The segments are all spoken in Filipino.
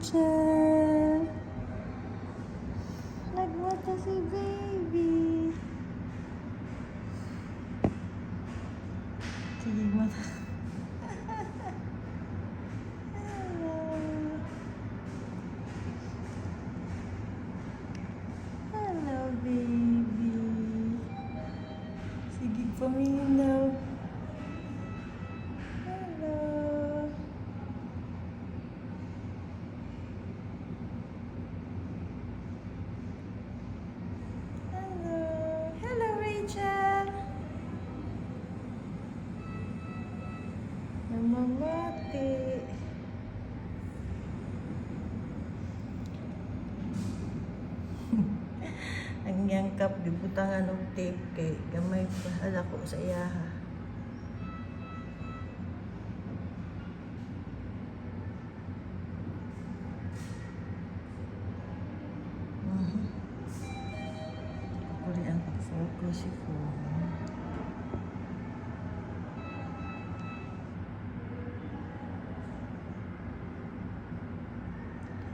Rachel. Nagmata si baby. Sige, mata. Hello. Hello, baby. Sige, paminaw. Hello. Hello. Hello, Rachel. Namamati. Ang yangkap, gibutangan og tape kay gamay pa ko sa iyaha. Kuri ang pag-focus ko.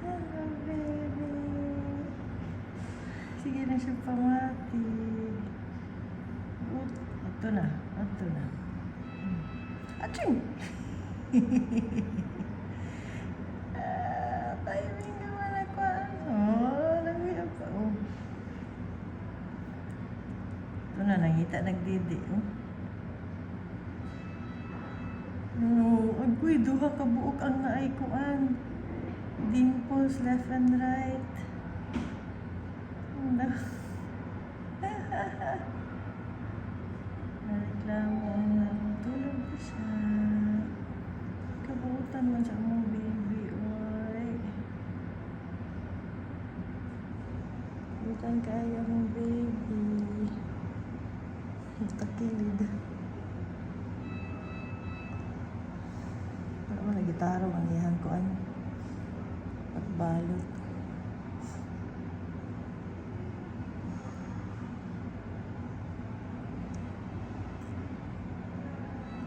Hello, baby. Sige na siya pamati. Ito na. Ito na. Aching! Timing naman ako. Nagbiya pa. Ito na, nangita nagdidi. Agoy, duha ka buok ang naay kuan. Dimples left and right. Nareklamo na tulog ko siya. Kabutan man siya mong baby. Oy. Kabutan kaya mong baby. Takilid. Wala mo na gitara ang iyan ko ano. Pagbalot.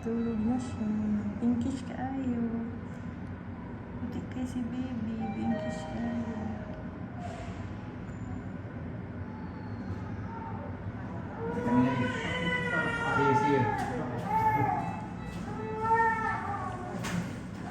Tulog na siya. Pinkish kaayo. Hindi kay si baby. Pinkish kaayo.